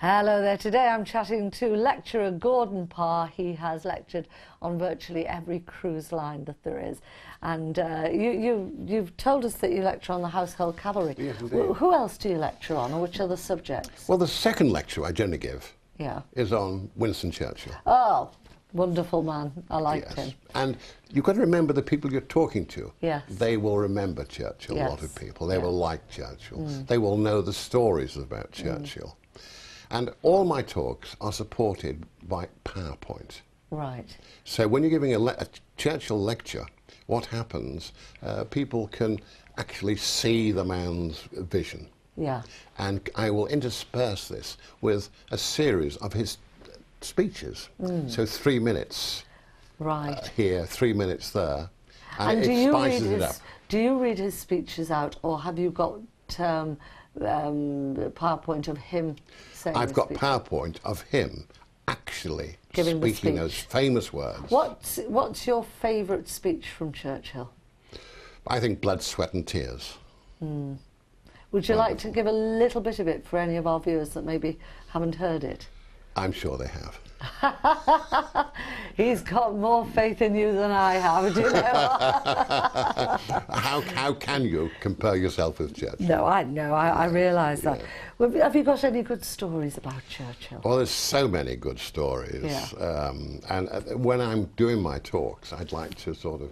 Hello there. Today I'm chatting to lecturer Gordon PARR. He has lectured on virtually every cruise line that there is. And you've told us that you lecture on the household cavalry. Yes, indeed. Who else do you lecture on, or which other subjects? Well, the second lecture I generally give is on Winston Churchill. Oh, wonderful man. I liked him. And you've got to remember the people you're talking to. Yes. They will remember Churchill, a lot of people. They will like Churchill. They will know the stories about Churchill. And all my talks are supported by PowerPoint. Right. So when you're giving a Churchill lecture, what happens, people can actually see the man's vision. Yeah. And I will intersperse this with a series of his speeches. So 3 minutes here, 3 minutes there. And it spices it up. Do you read his speeches out, or have you got PowerPoint of him saying I've got speeches? PowerPoint of him actually Giving speaking those famous words. What's your favourite speech from Churchill? I think Blood, Sweat and Tears. Would you like to give a little bit of it for any of our viewers that maybe haven't heard it? I'm sure they have. He's got more faith in you than I have, do you know? How can you compare yourself with Churchill? No, I realise that. Well, have you got any good stories about Churchill? Well, there's so many good stories. And when I'm doing my talks, I'd like to sort of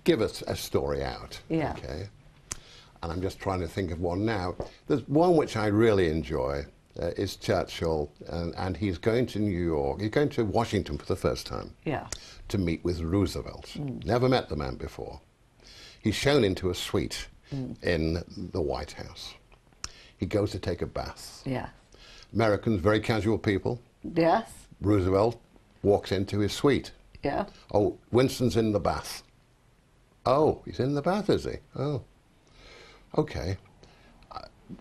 give us a story out. Okay? And I'm just trying to think of one now. There's one which I really enjoy. Is Churchill, and he's going to New York, he's going to Washington for the first time to meet with Roosevelt. Never met the man before. He's shown into a suite in the White House. He goes to take a bath. Americans, very casual people. Roosevelt walks into his suite. Oh, Winston's in the bath. Oh, he's in the bath, is he? Oh, okay.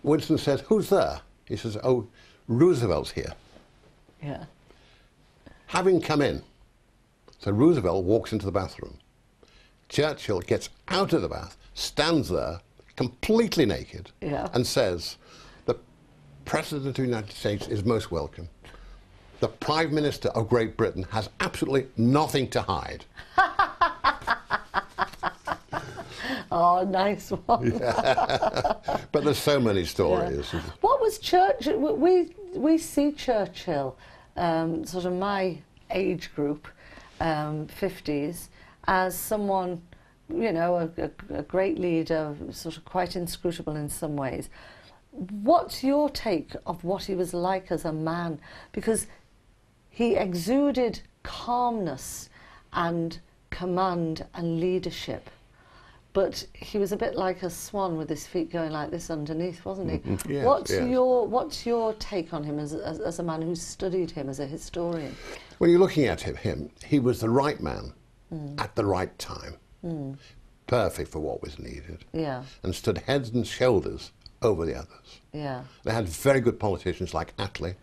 Winston says, who's there? He says, oh, Roosevelt's here. Having come in. So Roosevelt walks into the bathroom. Churchill gets out of the bath, stands there, completely naked, and says, the President of the United States is most welcome. The Prime Minister of Great Britain has absolutely nothing to hide. Oh, nice one. But there's so many stories. What was Churchill? We see Churchill, sort of my age group, 50s, as someone, you know, a great leader, sort of quite inscrutable in some ways. What's your take of what he was like as a man? Because he exuded calmness and command and leadership. But he was a bit like a swan with his feet going like this underneath, wasn't he? What's your take on him as a man who studied him as a historian? When you're looking at him, he was the right man at the right time. Perfect for what was needed. And stood heads and shoulders over the others. They had very good politicians like Attlee.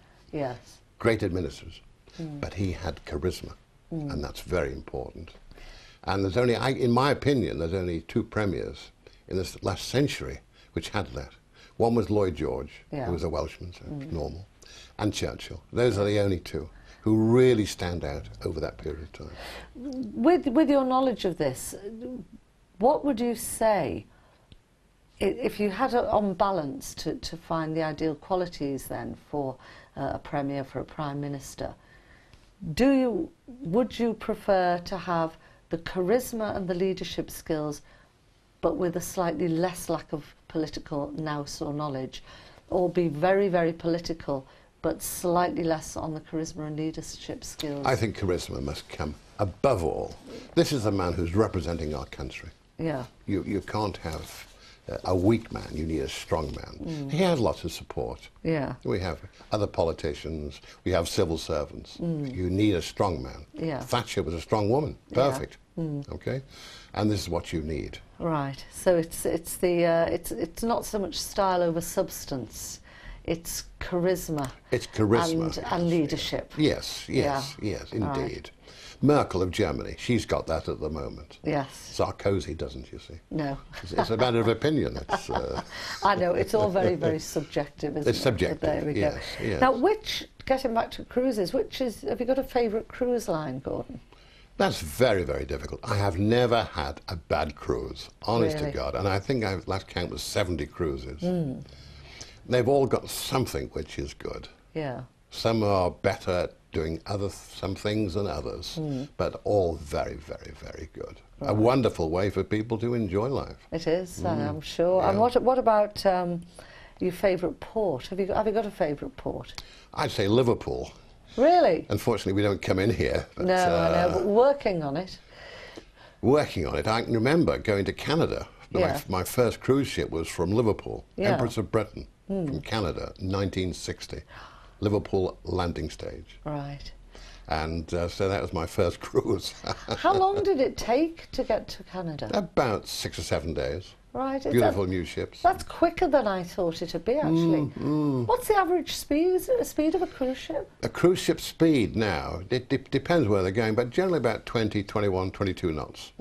Great administrators. But he had charisma, and that's very important. And there's only, in my opinion, there's only two premiers in this last century which had that. One was Lloyd George, who was a Welshman, so normal, and Churchill. Those are the only two who really stand out over that period of time. With your knowledge of this, what would you say, if you had on balance to find the ideal qualities then for a premier, for a prime minister, would you prefer to have the charisma and the leadership skills, but with a slightly less lack of political nous or knowledge, or be very, very political, but slightly less on the charisma and leadership skills? I think charisma must come above all. This is a man who's representing our country. You can't have a weak man, you need a strong man. He has lots of support. We have other politicians, we have civil servants. You need a strong man. Thatcher was a strong woman, perfect. Okay, and this is what you need. Right. So it's not so much style over substance. It's charisma. It's charisma and leadership. Yes, indeed. Merkel of Germany, she's got that at the moment. Yes. Sarkozy doesn't, you see. No. It's a matter of opinion. It's, I know, it's all very, very subjective, isn't it? It's subjective, But there we go. Yes. Now, getting back to cruises, have you got a favourite cruise line, Gordon? That's very, very difficult. I have never had a bad cruise, honest to God. And I think last count was 70 cruises. Mm. They've all got something which is good. Yeah. Some are better at doing some things than others, but all very, very, very good. Right. A wonderful way for people to enjoy life. It is, I'm sure. Yeah. And what about your favourite port? Have you got a favourite port? I'd say Liverpool. Really? Unfortunately, we don't come in here. But, no, I know, but working on it. Working on it. I can remember going to Canada. Yeah. My first cruise ship was from Liverpool, Empress of Britain, from Canada, 1960. Liverpool landing stage. Right. And so that was my first cruise. How long did it take to get to Canada? About 6 or 7 days. Right. Beautiful new ships. That's quicker than I thought it would be, actually. What's the average speed of a cruise ship? A cruise ship speed now, it depends where they're going, but generally about 20, 21, 22 knots.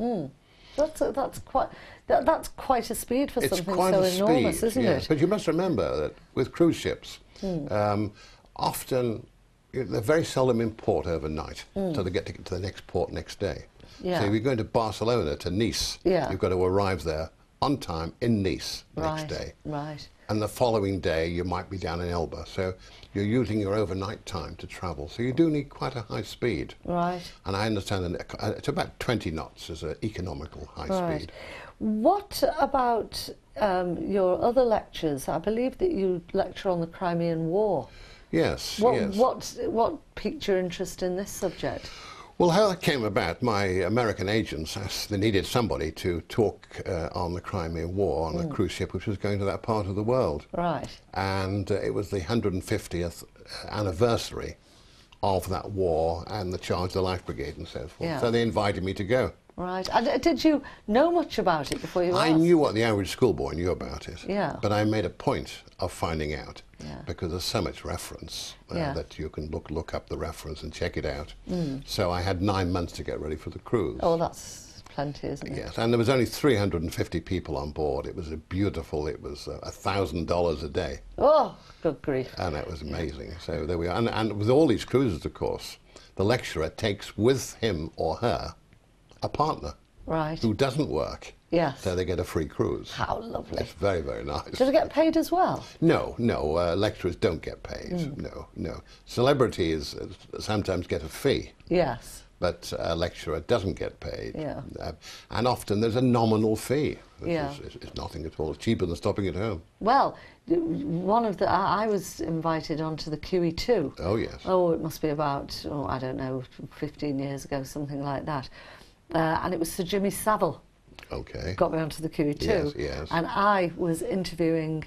That's quite a speed for something so enormous, isn't it? But you must remember that with cruise ships, often they're very seldom in port overnight, so they get to the next port next day. Yeah. So if you're going to Barcelona to Nice, you've got to arrive there on time in Nice next day. Right. And the following day you might be down in Elba. So you're using your overnight time to travel. So you do need quite a high speed. Right. And I understand that it's about 20 knots is an economical high speed. What about your other lectures? I believe that you lecture on the Crimean War. Yes, What piqued your interest in this subject? Well, how that came about, my American agents, they needed somebody to talk on the Crimean War on a cruise ship which was going to that part of the world. Right. And it was the 150th anniversary of that war and the charge of the Life Brigade and so forth. Yeah. So they invited me to go. Right. And did you know much about it before you asked? I knew what the average schoolboy knew about it. Yeah. But I made a point of finding out because there's so much reference that you can look up the reference and check it out. So I had 9 months to get ready for the cruise. Oh, that's plenty, isn't it? Yes. And there was only 350 people on board. It was beautiful. It was $1,000 a day. Oh, good grief. And that was amazing. So there we are. And with all these cruises, of course, the lecturer takes with him or her a partner who doesn't work. Yes. So they get a free cruise. How lovely. It's very, very nice. Do they get paid as well? No, lecturers don't get paid. No. Celebrities sometimes get a fee. Yes. But a lecturer doesn't get paid. Yeah. And often there's a nominal fee. It's nothing at all. It's cheaper than stopping at home. Well, I was invited onto the QE2. Oh, yes. Oh, it must be about, I don't know, 15 years ago, something like that. And it was Sir Jimmy Savile. Okay. Got me onto the QE2. Yes, yes. And I was interviewing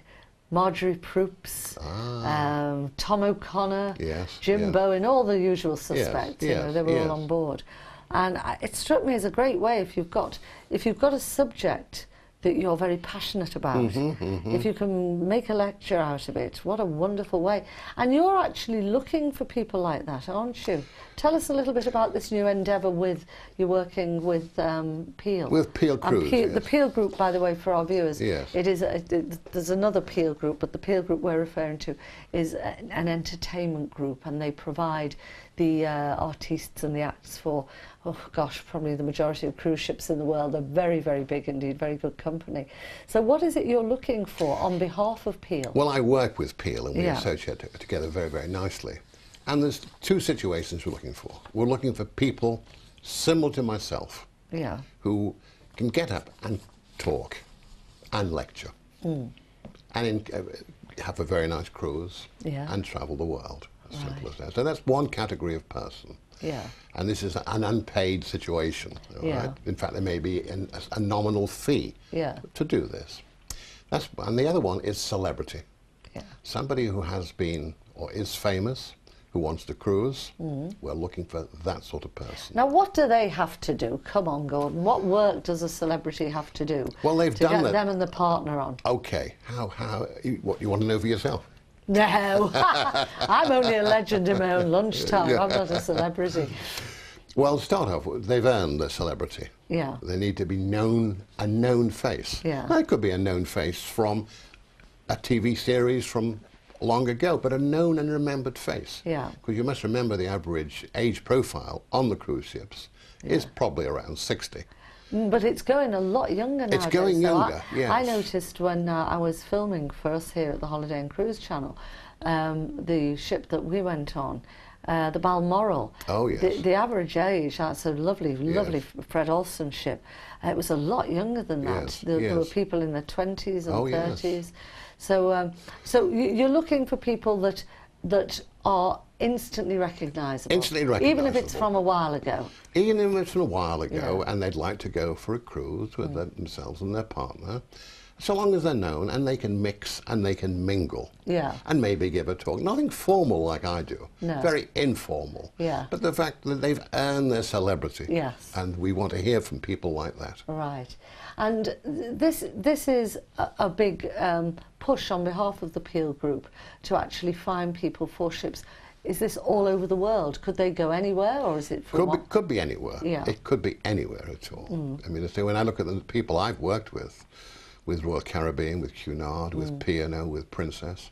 Marjorie Proops, Tom O'Connor, Jim Bowen, all the usual suspects. They were all on board. And it struck me as a great way if you've got a subject that you're very passionate about. If you can make a lecture out of it, what a wonderful way. And you're actually looking for people like that, aren't you? Tell us a little bit about this new endeavour you're working with Peel. With Peel Cruise, The Peel Group, by the way, for our viewers, there's another Peel Group, but the Peel Group we're referring to is an entertainment group, and they provide the artistes and the acts for, probably the majority of cruise ships in the world. They're very, very big indeed, very good company. So what is it you're looking for on behalf of Peel? Well, I work with Peel and we associate together very, very nicely. And there's two situations we're looking for. We're looking for people similar to myself who can get up and talk and lecture and have a very nice cruise and travel the world. As simple as that. So that's one category of person. Yeah. And this is an unpaid situation. Right? In fact, there may be a nominal fee to do this. And the other one is celebrity. Yeah. Somebody who has been or is famous, who wants to cruise. We're looking for that sort of person. Now, what do they have to do? Come on, Gordon. What work does a celebrity have to do? Well, they've done that. To get them and the partner on. Okay. What you want to know for yourself? No, I'm only a legend in my own lunchtime. I'm not a celebrity. Well, start off with, they've earned their celebrity. Yeah. They need to be known, a known face. Yeah. Now, it could be a known face from a TV series from long ago, but a known and remembered face. Yeah. Because you must remember the average age profile on the cruise ships is probably around 60. But it's going a lot younger now. It's going younger, yes. I noticed when I was filming for us here at the Holiday and Cruise Channel, the ship that we went on, the Balmoral. Oh, yes. The average age, that's a lovely Fred Olsen ship. It was a lot younger than that. Yes, There were yes. people in their 20s and 30s. Yes. So, so you're looking for people that are instantly recognisable. Instantly recognisable. Even if it's from a while ago. Even if it's from a while ago, Yeah. and they'd like to go for a cruise with themselves and their partner, so long as they're known and they can mix and they can mingle. Yeah. And maybe give a talk. Nothing formal like I do. No. Very informal. Yeah. But the fact that they've earned their celebrity. Yes. And we want to hear from people like that. Right. And this is a big push on behalf of the Peel Group to actually find people for ships. Is this all over the world? Could they go anywhere, or is it for Could be anywhere. Yeah. It could be anywhere at all. I mean, when I look at the people I've worked with Royal Caribbean, with Cunard, with P&O, with Princess,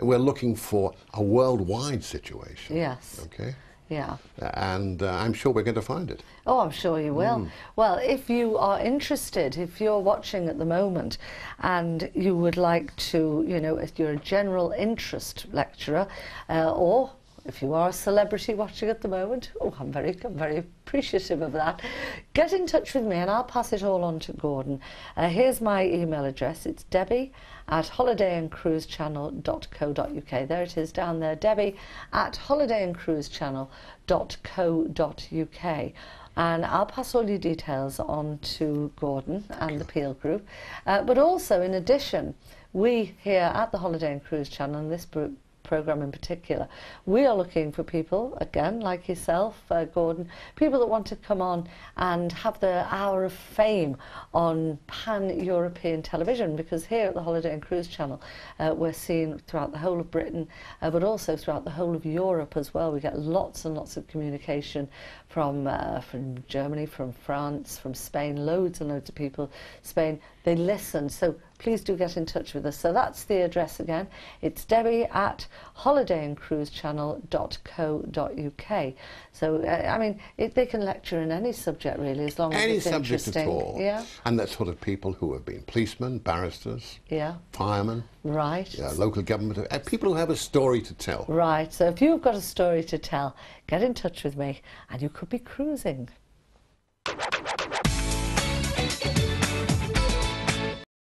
we're looking for a worldwide situation. Yes. Okay. Yeah. And I'm sure we're going to find it. Oh, I'm sure you will. Well, if you are interested, if you're watching at the moment and you would like to, you know, if you're a general interest lecturer, or if you are a celebrity watching at the moment, oh, I'm very appreciative of that. Get in touch with me and I'll pass it all on to Gordon. Here's my email address. It's debbie@holidayandcruisechannel.co.uk. There it is down there, debbie@holidayandcruisechannel.co.uk. And I'll pass all your details on to Gordon and the Peel Group. But also, in addition, we here at the Holiday and Cruise Channel, and this programme in particular, we are looking for people, again, like yourself, Gordon, people that want to come on and have their hour of fame on pan-European television, because here at the Holiday and Cruise Channel, we're seen throughout the whole of Britain, but also throughout the whole of Europe as well. We get lots and lots of communication from Germany, from France, from Spain, loads and loads of people. Spain, they listen, so please do get in touch with us. So that's the address again. It's debbie@holidayandcruisechannel.co.uk. So, I mean, they can lecture in any subject, really, as long as it's interesting. Any subject at all. Yeah. And that's sort of people who have been policemen, barristers, Yeah. firemen, Right. local government, people who have a story to tell. Right. So if you've got a story to tell, get in touch with me and you could be cruising.